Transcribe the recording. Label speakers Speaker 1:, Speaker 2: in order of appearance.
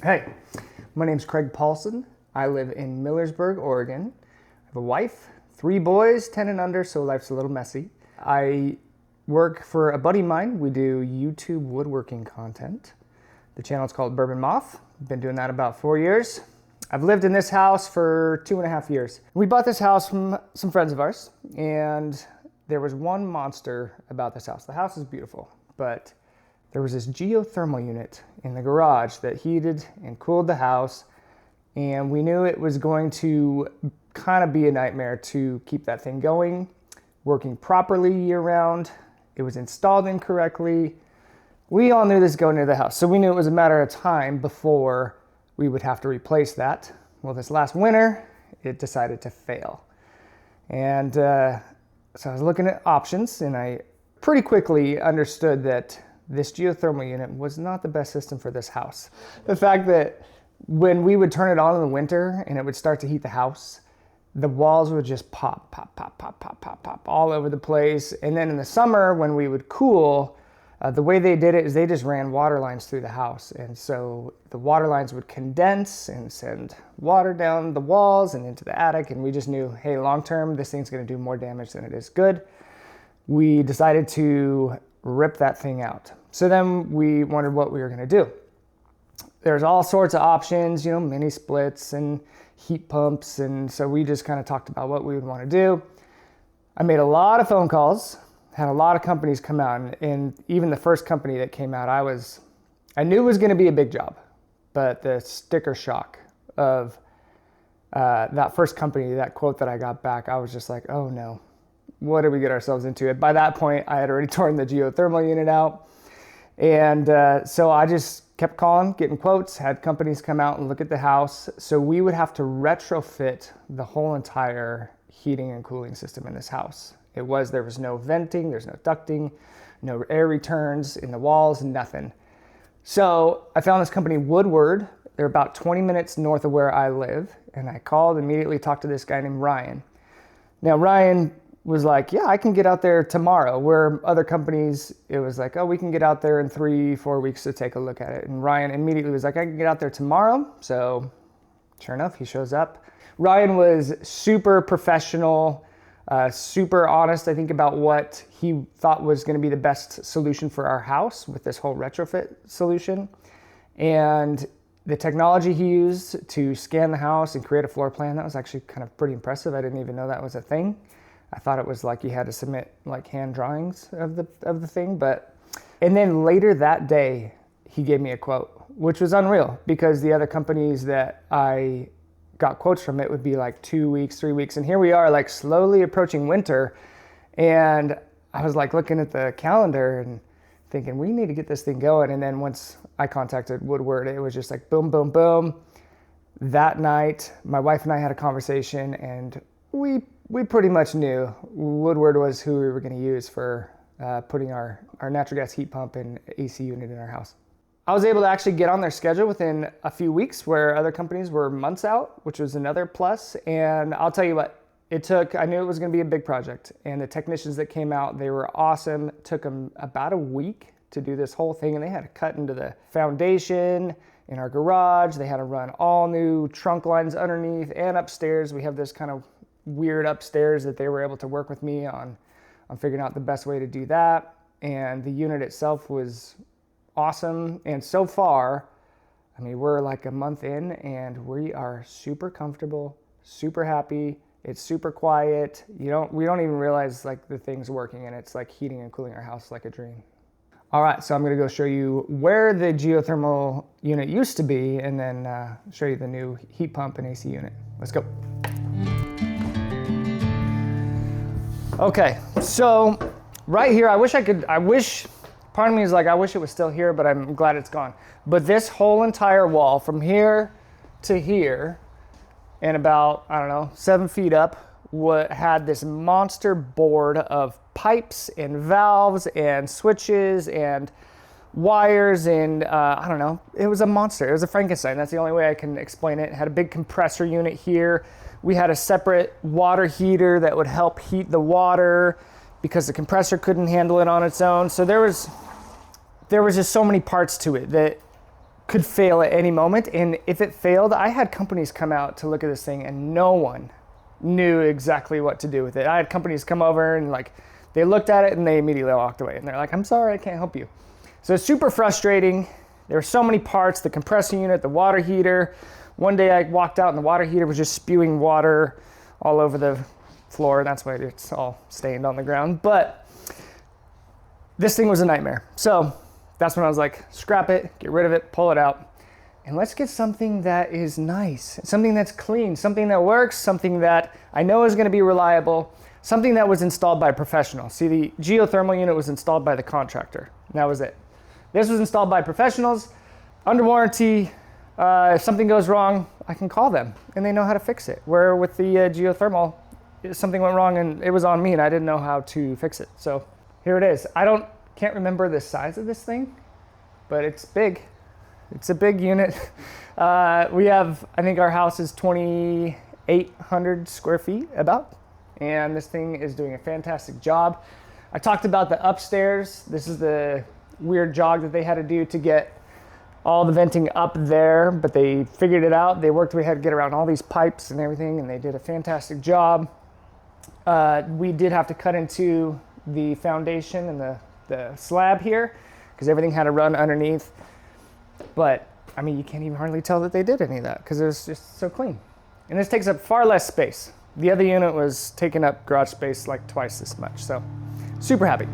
Speaker 1: Hey, my name's Craig Paulson. I live in Millersburg, Oregon. I have a wife, 3 boys, 10 and under, so life's a little messy. I work for a buddy of mine. We do YouTube woodworking content. The channel is called Bourbon Moth. Been doing that about 4 years. I've lived in this house for 2.5 years. We bought this house from some friends of ours, and there was one monster about this house. The house is beautiful, but there was this geothermal unit in the garage that heated and cooled the house, and we knew it was going to kind of be a nightmare to keep that thing going, working properly year-round. It was installed incorrectly. We all knew this going into the house, so we knew it was a matter of time before we would have to replace that. Well, this last winter, it decided to fail. And so I was looking at options, and I pretty quickly understood that this geothermal unit was not the best system for this house. The fact that when we would turn it on in the winter and it would start to heat the house, the walls would just pop, pop, pop, pop, pop, pop, pop all over the place. And then in the summer when we would cool, the way they did it is they just ran water lines through the house. And so the water lines would condense and send water down the walls and into the attic. And we just knew, hey, long term, this thing's gonna do more damage than it is good. We decided to rip that thing out. So then we wondered what we were gonna do. There's all sorts of options, mini splits and heat pumps. And so we just kind of talked about what we would want to do. I made a lot of phone calls, had a lot of companies come out, and even the first company that came out, I knew it was gonna be a big job, but the sticker shock of that first company, that quote that I got back, I was just like, oh no, what did we get ourselves into? By that point, I had already torn the geothermal unit out. And so I just kept calling, getting quotes, had companies come out and look at the house. So we would have to retrofit the whole entire heating and cooling system in this house. There was no venting, there's no ducting, no air returns in the walls, nothing. So I found this company, Woodward. They're about 20 minutes north of where I live. And I called, immediately talked to this guy named Ryan. Now Ryan was like, yeah, I can get out there tomorrow. Where other companies, it was like, oh, we can get out there in 3-4 weeks to take a look at it. And Ryan immediately was like, I can get out there tomorrow. So sure enough, he shows up. Ryan was super professional, super honest, I think, about what he thought was gonna be the best solution for our house with this whole retrofit solution. And the technology he used to scan the house and create a floor plan, that was actually kind of pretty impressive. I didn't even know that was a thing. I thought it was like you had to submit like hand drawings of the thing, and then later that day, he gave me a quote, which was unreal because the other companies that I got quotes from, it would be like 2 weeks, 3 weeks. And here we are like slowly approaching winter. And I was like looking at the calendar and thinking, we need to get this thing going. And then once I contacted Woodward, it was just like boom, boom, boom. That night, my wife and I had a conversation, and we pretty much knew Woodward was who we were going to use for putting our natural gas heat pump and AC unit in our house. I was able to actually get on their schedule within a few weeks where other companies were months out, which was another plus. And I'll tell you what, I knew it was going to be a big project. And the technicians that came out, they were awesome. It took them about a week to do this whole thing. And they had to cut into the foundation in our garage. They had to run all new trunk lines underneath and upstairs. We have this kind of weird upstairs that they were able to work with me on figuring out the best way to do that. And the unit itself was awesome. And so far, I mean, we're like a month in and we are super comfortable, super happy. It's super quiet. We don't even realize like the thing's working, and it's like heating and cooling our house like a dream. All right, so I'm gonna go show you where the geothermal unit used to be and then show you the new heat pump and AC unit. Let's go. Okay, so right here, I wish, part of me is like, I wish it was still here, but I'm glad it's gone. But this whole entire wall from here to here and about, 7 feet up, had this monster board of pipes and valves and switches and wires and it was a monster. It was a Frankenstein. That's the only way I can explain it. It had a big compressor unit here. We had a separate water heater that would help heat the water because the compressor couldn't handle it on its own. So there was just so many parts to it that could fail at any moment. And if it failed, I had companies come out to look at this thing and no one knew exactly what to do with it. I had companies come over and like, they looked at it and they immediately walked away. And they're like, I'm sorry, I can't help you. So it's super frustrating. There were so many parts, the compressor unit, the water heater. One day I walked out and the water heater was just spewing water all over the floor. And that's why it's all stained on the ground. But this thing was a nightmare. So that's when I was like, scrap it, get rid of it, pull it out. And let's get something that is nice, something that's clean, something that works, something that I know is gonna be reliable, something that was installed by a professional. See, the geothermal unit was installed by the contractor. And that was it. This was installed by professionals, under warranty. If something goes wrong, I can call them and they know how to fix it. Where with the geothermal, something went wrong and it was on me and I didn't know how to fix it. So here it is. Can't remember the size of this thing, but it's big. It's a big unit. We have, I think our house is 2,800 square feet about, and this thing is doing a fantastic job. I talked about the upstairs. This is the weird jog that they had to do to get all the venting up there, but they figured it out. They worked, we had to get around all these pipes and everything, and they did a fantastic job. We did have to cut into the foundation and the slab here because everything had to run underneath. But I mean, you can't even hardly tell that they did any of that because it was just so clean. And this takes up far less space. The other unit was taking up garage space like twice this much. So super happy.